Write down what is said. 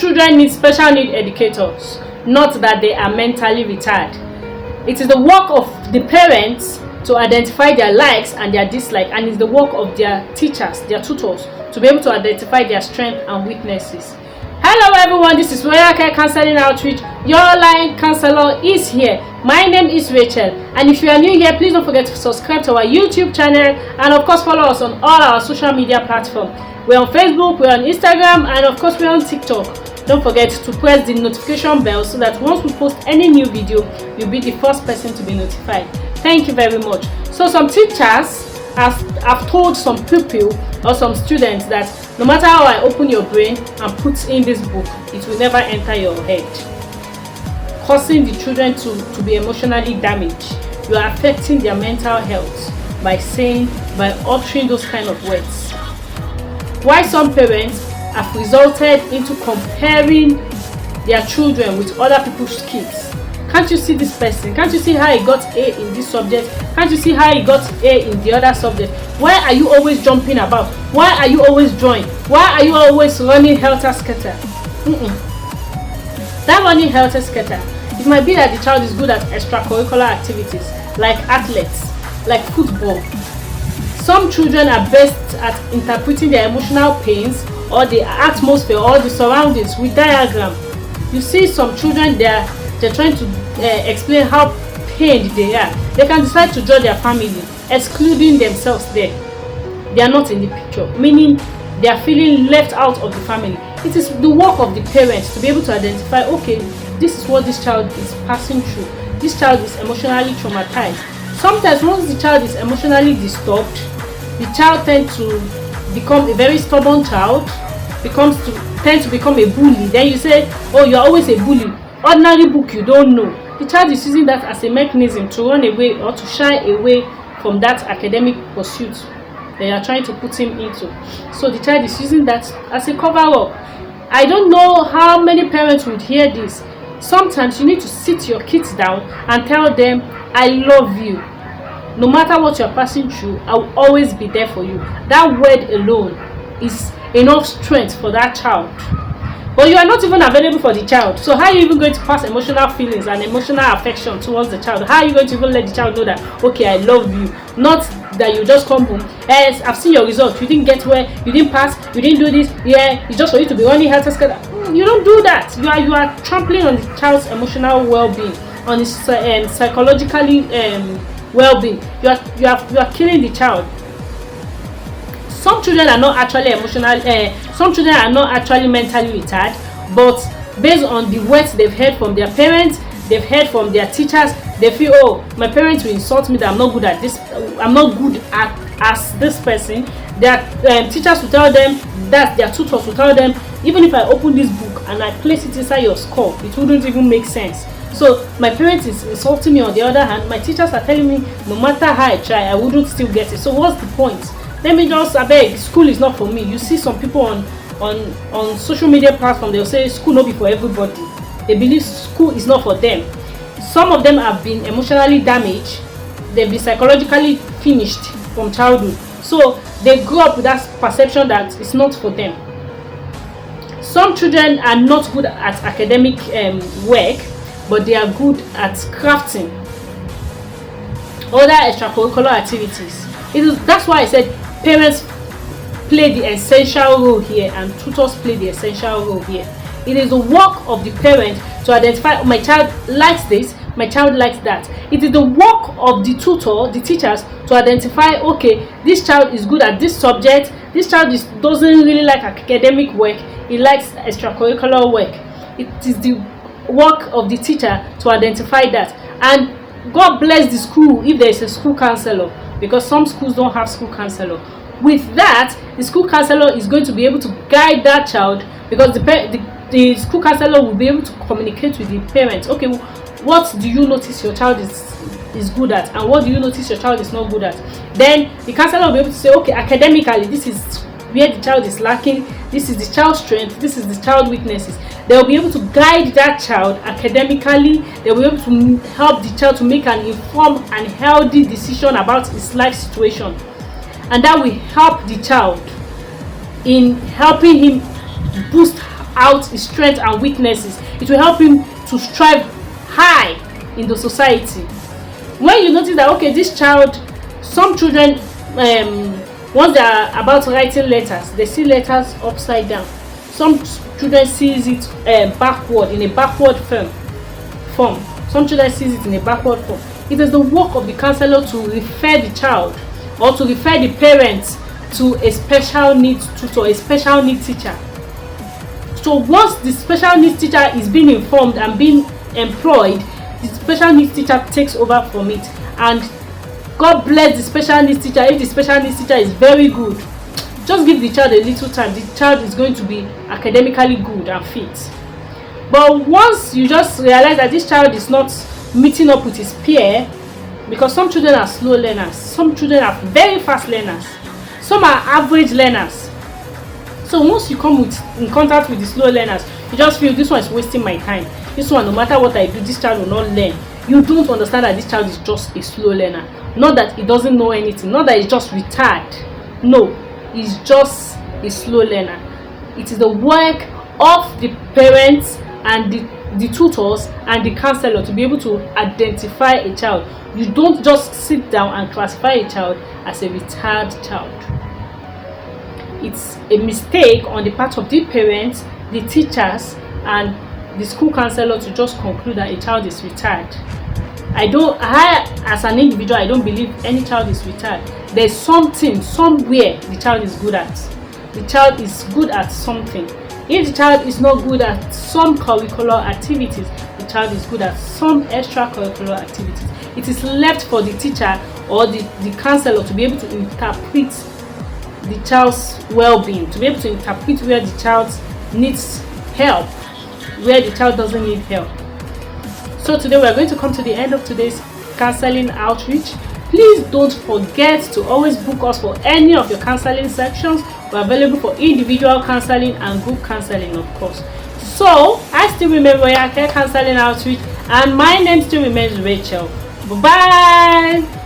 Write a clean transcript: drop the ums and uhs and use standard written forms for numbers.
children need special need educators, not that they are mentally retarded. It is the work of the parents to identify their likes and their dislikes, and it's the work of their teachers, their tutors, to be able to identify their strengths and weaknesses. Hello everyone, this is Care Counselling Outreach. Your online counselor is here. My name is Rachel, and if you are new here, please don't forget to subscribe to our YouTube channel, and of course follow us on all our social media platforms. We're on Facebook, we're on Instagram, and of course we're on TikTok. Don't forget to press the notification bell so that once we post any new video, you'll be the first person to be notified. Thank you very much. So some teachers have told some pupil or some students that no matter how I open your brain and put in this book, it will never enter your head, causing the children to be emotionally damaged. You are affecting their mental health by uttering those kind of words. Why some parents have resulted into comparing their children with other people's kids. Can't you see this person? Can't you see how he got A in this subject? Can't you see how he got A in the other subject? Why are you always jumping about? Why are you always drawing? Why are you always running helter-skelter? That running helter-skelter, it might be that the child is good at extracurricular activities like athletes, like football. Some children are best at interpreting their emotional pains or the atmosphere or the surroundings with diagram. You see some children, they're trying to explain how pained they are. They can decide to draw their family, excluding themselves there. They are not in the picture, meaning they are feeling left out of the family. It is the work of the parents to be able to identify, okay, this is what this child is passing through. This child is emotionally traumatized. Sometimes once the child is emotionally disturbed, the child tends to become a very stubborn child, tends to become a bully. Then you say, oh, you're always a bully. Ordinary book you don't know. The child is using that as a mechanism to run away or to shy away from that academic pursuit that you are trying to put him into. So the child is using that as a cover-up. I don't know how many parents would hear this. Sometimes you need to sit your kids down and tell them, I love you. No matter what you're passing through, I will always be there for you. That word alone is enough strength for that child. But you are not even available for the child. So how are you even going to pass emotional feelings and emotional affection towards the child? How are you going to even let the child know that, okay, I love you? Not that you just come home, yes, I've seen your results, you didn't get where, you didn't pass, you didn't do this, yeah, it's just for you to be running helter-skelter. You don't do that. You are trampling on the child's emotional well-being, on his psychologically well-being. You are killing the child. Some children are not actually some children are not actually mentally retarded, but based on the words they've heard from their parents, they've heard from their teachers, they feel, oh, my parents will insult me that I'm not good at this, I'm not good as this person. Their teachers will tell them, that their tutors will tell them, even if I open this book and I place it inside your skull, it wouldn't even make sense. So my parents is insulting me. On the other hand, my teachers are telling me no matter how I try, I wouldn't still get it. So what's the point? Let me just beg, school is not for me. You see some people on social media platforms, they'll say school not be for everybody. They believe school is not for them. Some of them have been emotionally damaged. They've been psychologically finished from childhood. So they grew up with that perception that it's not for them. Some children are not good at academic work, but they are good at crafting, other extracurricular activities. That's why I said parents play the essential role here and tutors play the essential role here. It is the work of the parent to identify, my child likes this, my child likes that. It is the work of the tutor, the teachers, to identify, okay, this child is good at this subject, this child doesn't really like academic work, he likes extracurricular work. It is the work of the teacher to identify that. And God bless the school if there is a school counselor, because some schools don't have school counselor. With that, the school counselor is going to be able to guide that child, because the school counselor will be able to communicate with the parents. Okay, what do you notice your child is good at, and what do you notice your child is not good at? Then the counselor will be able to say, okay, academically, this is where the child is lacking, this is the child's strength, this is the child's weaknesses. They will be able to guide that child academically. They will be able to help the child to make an informed and healthy decision about his life situation, and that will help the child in helping him boost out his strengths and weaknesses. It will help him to strive high in the society. When you notice that, okay, this child, some children, once they are about writing letters, they see letters upside down. Some children sees it backward, in a backward form. Some children sees it in a backward form. It is the work of the counselor to refer the child or to refer the parents to a special needs tutor, a special needs teacher. So once the special needs teacher is being informed and being employed, the special needs teacher takes over from it. And God bless the special needs teacher. If the special needs teacher is very good, just give the child a little time. The child is going to be academically good and fit. But once you just realize that this child is not meeting up with his peer, because some children are slow learners, some children are very fast learners, some are average learners. So once you come in contact with the slow learners, you just feel this one is wasting my time. This one, no matter what I do, this child will not learn. You don't understand that this child is just a slow learner. Not that he doesn't know anything, not that he's just retarded. No, he's just a slow learner. It is the work of the parents and the tutors and the counselor to be able to identify a child. You don't just sit down and classify a child as a retarded child. It's a mistake on the part of the parents, the teachers, and the school counselor to just conclude that a child is retarded. I as an individual, I don't believe any child is retarded. There's something, somewhere the child is good at. The child is good at something. If the child is not good at some curricular activities, the child is good at some extracurricular activities. It is left for the teacher or the counselor to be able to interpret the child's well-being, to be able to interpret where the child needs help, where the child doesn't need help. So today we are going to come to the end of today's counseling outreach. Please don't forget to always book us for any of your counseling sections. We're available for individual counseling and group counseling, of course. So I still remember Care Counselling Outreach, and my name still remains Rachel. Bye bye.